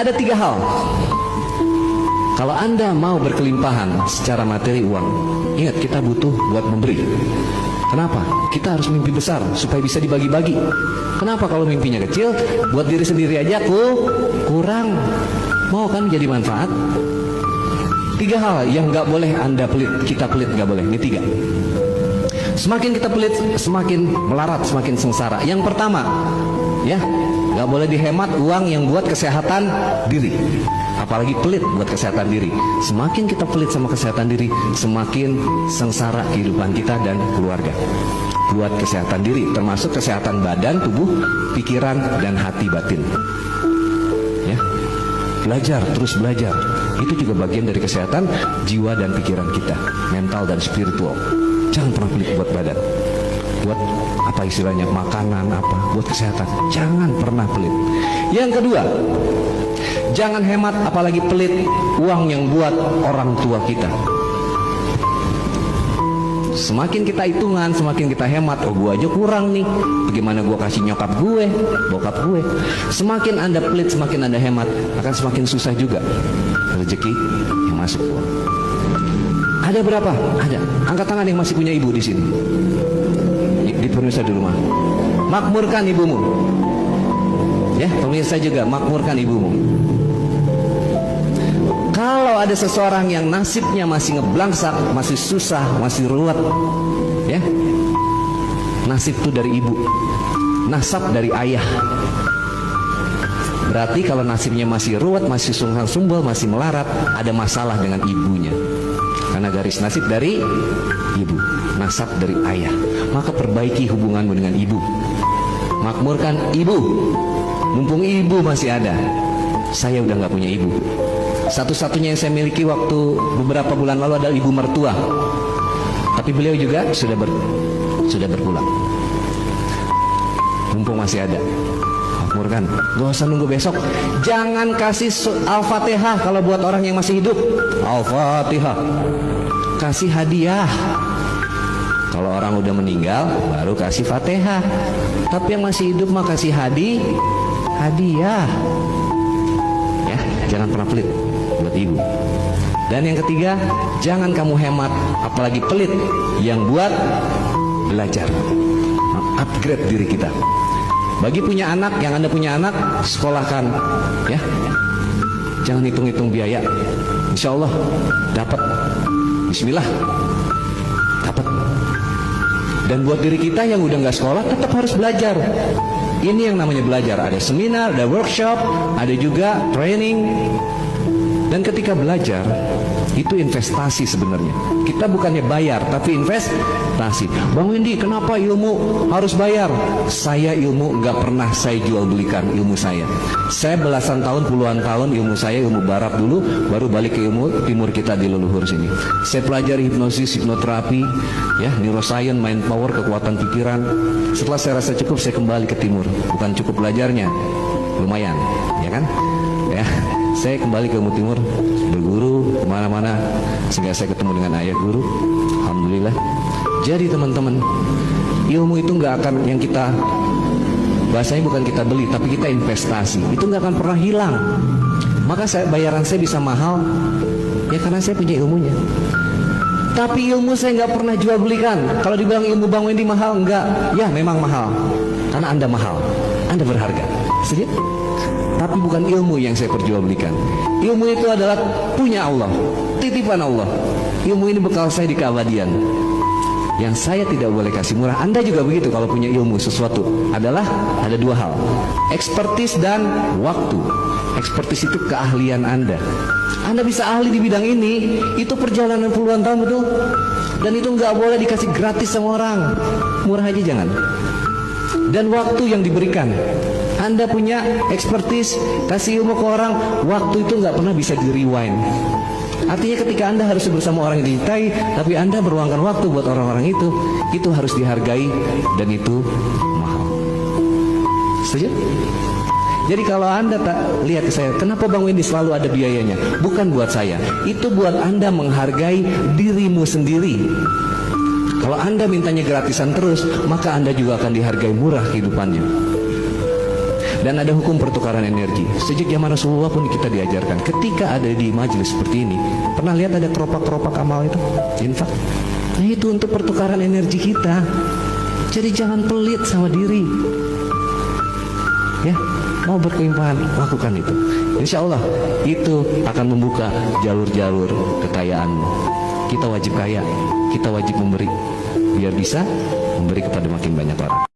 Ada 3 hal. Kalau Anda mau berkelimpahan secara materi uang, ingat kita butuh buat memberi. Kenapa? Kita harus mimpi besar supaya bisa dibagi-bagi. Kenapa kalau mimpinya kecil, buat diri sendiri aja kurang. Mau kan jadi manfaat? 3 hal yang nggak boleh Anda pelit, kita pelit nggak boleh. Ini 3. Semakin kita pelit, semakin melarat, semakin sengsara. Yang pertama, ya, nggak boleh dihemat uang yang buat kesehatan diri. Apalagi pelit buat kesehatan diri. Semakin kita pelit sama kesehatan diri, semakin sengsara kehidupan kita dan keluarga. Buat kesehatan diri, termasuk kesehatan badan, tubuh, pikiran, dan hati batin. Ya, belajar, terus belajar. Itu juga bagian dari kesehatan jiwa dan pikiran kita, mental dan spiritual. Jangan pernah pelit buat badan, buat apa istilahnya, makanan apa, buat kesehatan. Jangan pernah pelit. Yang kedua, jangan hemat apalagi pelit uang yang buat orang tua kita. Semakin kita hitungan, semakin kita hemat. Oh, gue aja kurang nih, bagaimana gue kasih nyokap gue, bokap gue. Semakin Anda pelit, semakin Anda hemat, akan semakin susah juga rezeki yang masuk. Ada berapa? Ada. Angkat tangan yang masih punya ibu di sini. Di pemirsa di rumah. Makmurkan ibumu. Ya, pemirsa juga makmurkan ibumu. Kalau ada seseorang yang nasibnya masih ngeblangsak, masih susah, masih ruwet, ya, nasib itu dari ibu, nasab dari ayah. Berarti kalau nasibnya masih ruwet, masih sungsang-sumbel, masih melarat, ada masalah dengan ibunya. Karena garis nasib dari ibu, nasab dari ayah. Maka perbaiki hubunganmu dengan ibu. Makmurkan ibu. Mumpung ibu masih ada. Saya udah gak punya ibu. Satu-satunya yang saya miliki waktu beberapa bulan lalu adalah ibu mertua. Tapi beliau juga sudah berpulang. Mumpung masih ada, makmurkan. Gak usah nunggu besok. Jangan kasih Al-Fatihah kalau buat orang yang masih hidup. Al-Fatihah. Kasih hadiah. Kalau orang udah meninggal, baru kasih Fatihah. Tapi yang masih hidup mah kasih hadiah. Ya, jangan pernah pelit buat ibu. Dan yang ketiga, jangan kamu hemat apalagi pelit yang buat belajar, upgrade diri kita. Bagi punya anak, yang Anda punya anak, sekolahkan, ya. Jangan hitung-hitung biaya. Insya Allah dapat. Bismillah, dapat. Dan buat diri kita yang udah nggak sekolah, tetap harus belajar. Ini yang namanya belajar. Ada seminar, ada workshop, ada juga training. Dan ketika belajar, itu investasi sebenarnya. Kita bukannya bayar, tapi investasi. Bang Windy, kenapa ilmu harus bayar? Saya ilmu nggak pernah saya jual belikan ilmu saya. Saya belasan tahun, puluhan tahun ilmu saya, ilmu barat dulu, baru balik ke ilmu timur kita di leluhur sini. Saya pelajari hipnosis, hipnoterapi, ya, neuroscience, mind power, kekuatan pikiran. Setelah saya rasa cukup, saya kembali ke timur. Bukan cukup belajarnya, lumayan, ya kan? Ya, saya kembali ke ilmu timur, berguru kemana-mana, sehingga saya ketemu dengan ayah guru. Alhamdulillah. Jadi teman-teman, ilmu itu nggak akan, yang kita bahasanya bukan kita beli, tapi kita investasi. Itu nggak akan pernah hilang. Maka bayaran saya bisa mahal, ya karena saya punya ilmunya. Tapi ilmu saya nggak pernah jual belikan. Kalau dibilang ilmu Bang Wendy mahal, enggak. Ya memang mahal, karena Anda mahal, Anda berharga. Setuju? Tapi bukan ilmu yang saya perjualbelikan. Ilmu itu adalah punya Allah, titipan Allah. Ilmu ini bekal saya di keabadian, yang saya tidak boleh kasih murah. Anda juga begitu. Kalau punya ilmu sesuatu, adalah ada 2 hal, ekspertis dan waktu. Ekspertis itu keahlian Anda. Anda bisa ahli di bidang ini, itu perjalanan puluhan tahun, betul. Dan itu nggak boleh dikasih gratis sama orang. Murah aja jangan. Dan waktu yang diberikan, Anda punya ekspertis, kasih ilmu ke orang, waktu itu nggak pernah bisa di rewind. Artinya ketika Anda harus bersama orang yang dicintai, tapi Anda meruangkan waktu buat orang-orang itu harus dihargai dan itu mahal. Setuju? Jadi kalau Anda tak lihat ke saya, kenapa Bang Wendy selalu ada biayanya? Bukan buat saya, itu buat Anda menghargai dirimu sendiri. Kalau Anda mintanya gratisan terus, maka Anda juga akan dihargai murah kehidupannya. Dan ada hukum pertukaran energi. Sejak zaman Rasulullah pun kita diajarkan. Ketika ada di majelis seperti ini, pernah lihat ada keropak-keropak amal itu? Infak. Nah, itu untuk pertukaran energi kita. Jadi jangan pelit sama diri. Ya, mau berkelimpahan, lakukan itu. Insya Allah itu akan membuka jalur-jalur kekayaanmu. Kita wajib kaya, kita wajib memberi, biar bisa memberi kepada makin banyak orang.